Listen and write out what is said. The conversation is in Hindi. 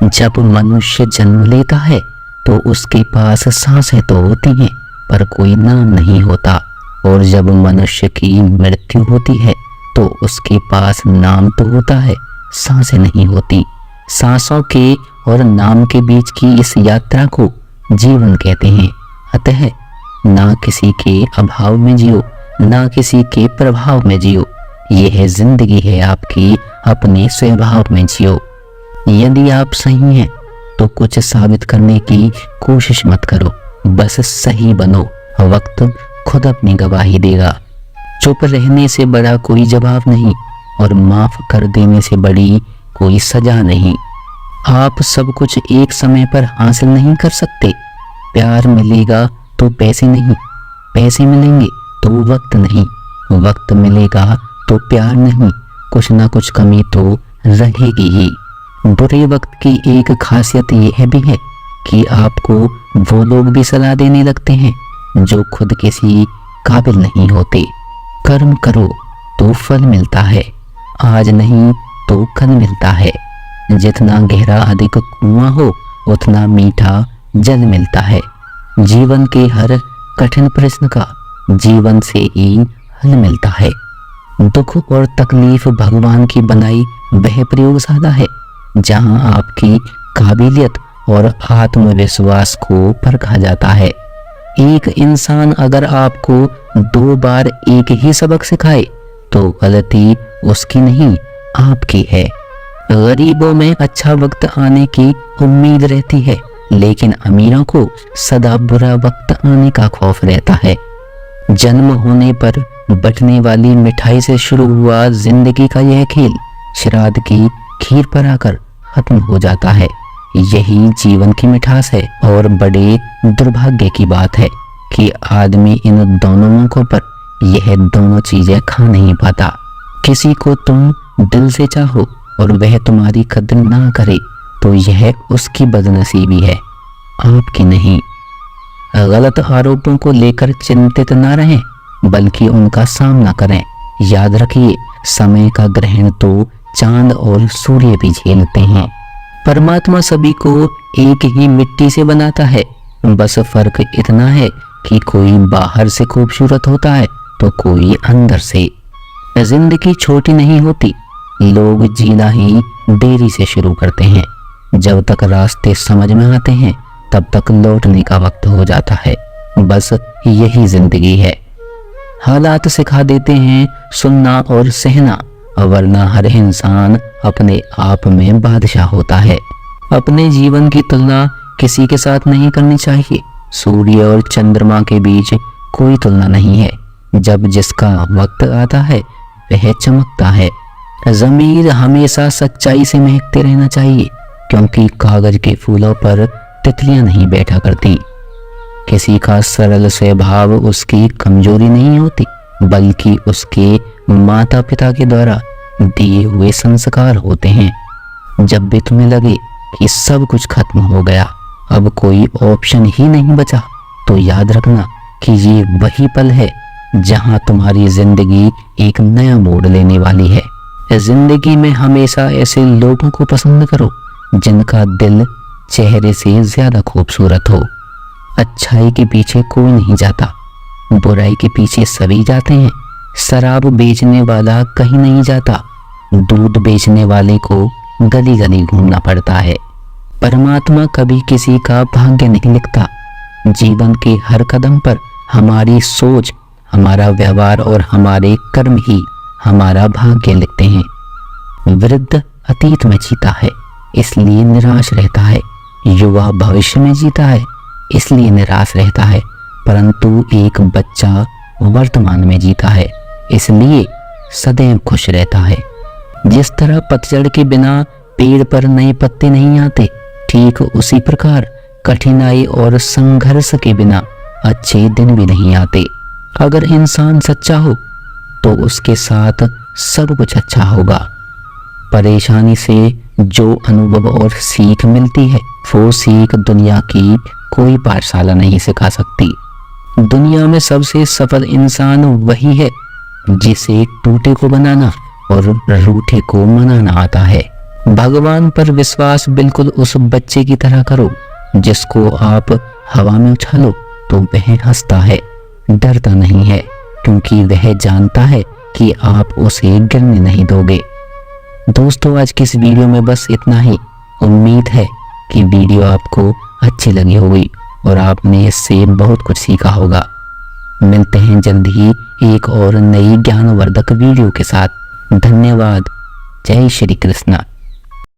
जब मनुष्य जन्म लेता है तो उसके पास सांसें तो होती हैं पर कोई नाम नहीं होता, और जब मनुष्य की मृत्यु होती है तो उसके पास नाम तो होता है, सांसें नहीं होती। सांसों के और नाम के बीच की इस यात्रा को जीवन कहते हैं। अतः ना किसी के अभाव में जियो, ना किसी के प्रभाव में जियो। यह जिंदगी है आपकी, अपने स्वभाव में जियो। यदि आप सही हैं तो कुछ साबित करने की कोशिश मत करो, बस सही बनो। वक्त खुद अपनी गवाही देगा। चुप रहने से बड़ा कोई जवाब नहीं, और माफ कर देने से बड़ी कोई सजा नहीं। आप सब कुछ एक समय पर हासिल नहीं कर सकते। प्यार मिलेगा तो पैसे नहीं, पैसे मिलेंगे तो वक्त नहीं, वक्त मिलेगा तो प्यार नहीं। कुछ ना कुछ कमी तो रहेगी ही। बुरे वक्त की एक खासियत यह भी है कि आपको वो लोग भी सलाह देने लगते हैं जो खुद किसी काबिल नहीं होते। कर्म करो तो फल मिलता है, आज नहीं तो कल मिलता है। जितना गहरा अधिक कुआं हो उतना मीठा जल मिलता है। जीवन के हर कठिन प्रश्न का जीवन से ही हल मिलता है। दुख और तकलीफ भगवान की बनाई वह प्रयोगशाला है जहां आपकी काबिलियत और आत्मविश्वास को परखा जाता है। एक इंसान अगर आपको 2 बार एक ही सबक सिखाए तो गलती उसकी नहीं, आपकी है। गरीबों में अच्छा वक्त आने की उम्मीद रहती है, लेकिन अमीरों को सदा बुरा वक्त आने का खौफ रहता है। जन्म होने पर बटने वाली मिठाई से शुरू हुआ जिंदगी का यह खेल श्राद्ध की खीर पर आकर खत्म हो जाता है। यही जीवन की मिठास है, और बड़े दुर्भाग्य की बात है कि आदमी इन दोनों मौकों पर यह दोनों चीजें खा नहीं पाता। किसी को तुम दिल से चाहो और वह तुम्हारी कदर ना करे तो यह उसकी बदनसीबी है, आपकी नहीं। गलत आरोपों को लेकर चिंतित ना रहें, बल्कि उनका सामना करें। याद रखिए, समय का ग्रहण तो चांद और सूर्य भी झेलते हैं। परमात्मा सभी को एक ही मिट्टी से बनाता है, बस फर्क इतना है कि कोई बाहर से खूबसूरत होता है तो कोई अंदर से। जिंदगी छोटी नहीं होती, लोग जीना ही देरी से शुरू करते हैं। जब तक रास्ते समझ में आते हैं तब तक लौटने का वक्त हो जाता है। बस यही जिंदगी है। हालात सिखा देते हैं सुनना और सहना, वरना हर इंसान अपने आप में बादशाह होता है। अपने जीवन की तुलना किसी के साथ नहीं करनी चाहिए। सूर्य और चंद्रमा के बीच कोई तुलना नहीं है। जब जिसका वक्त आता है वह चमकता है। ज़मीर हमेशा सच्चाई से महकते रहना चाहिए, क्योंकि कागज के फूलों पर तितलियां नहीं बैठा करती। किसी का सरल स्वभाव उसकी कमजोरी नहीं होती, बल्कि उसके माता पिता के द्वारा दिए हुए संस्कार होते हैं। जब भी तुम्हें लगे कि सब कुछ खत्म हो गया, अब कोई ऑप्शन ही नहीं बचा, तो याद रखना कि ये वही पल है जहां तुम्हारी जिंदगी एक नया मोड़ लेने वाली है। जिंदगी में हमेशा ऐसे लोगों को पसंद करो जिनका दिल चेहरे से ज्यादा खूबसूरत हो। अच्छाई के पीछे कोई नहीं जाता, बुराई के पीछे सभी जाते हैं। शराब बेचने वाला कहीं नहीं जाता, दूध बेचने वाले को गली गली घूमना पड़ता है। परमात्मा कभी किसी का भाग्य नहीं लिखता। जीवन के हर कदम पर हमारी सोच, हमारा व्यवहार और हमारे कर्म ही हमारा भाग्य लिखते हैं। वृद्ध अतीत में जीता है, इसलिए निराश रहता है। युवा भविष्य में जीता है, इसलिए निराश रहता है। परंतु एक बच्चा वर्तमान में जीता है, इसलिए सदैव खुश रहता है। जिस तरह पतझड़ के बिना पेड़ पर नए पत्ते नहीं आते, ठीक उसी प्रकार कठिनाई और संघर्ष के बिना अच्छे दिन भी नहीं आते। अगर इंसान सच्चा हो तो उसके साथ सब कुछ अच्छा होगा। परेशानी से जो अनुभव और सीख मिलती है, वो सीख दुनिया की कोई पाठशाला नहीं सिखा सकती। दुनिया में सबसे सफल इंसान वही है जिसे टूटे को बनाना और रूठे को मनाना आता है। भगवान पर विश्वास बिल्कुल उस बच्चे की तरह करो जिसको आप हवा में उछालो तो वह हंसता है, डरता नहीं है, क्योंकि वह जानता है कि आप उसे गिरने नहीं दोगे। दोस्तों, आज की इस वीडियो में बस इतना ही। उम्मीद है कि वीडियो आपको अच्छी लगी होगी और आपने इससे बहुत कुछ सीखा होगा। मिलते हैं जल्द ही एक और नई ज्ञानवर्धक वीडियो के साथ। धन्यवाद। जय श्री कृष्ण।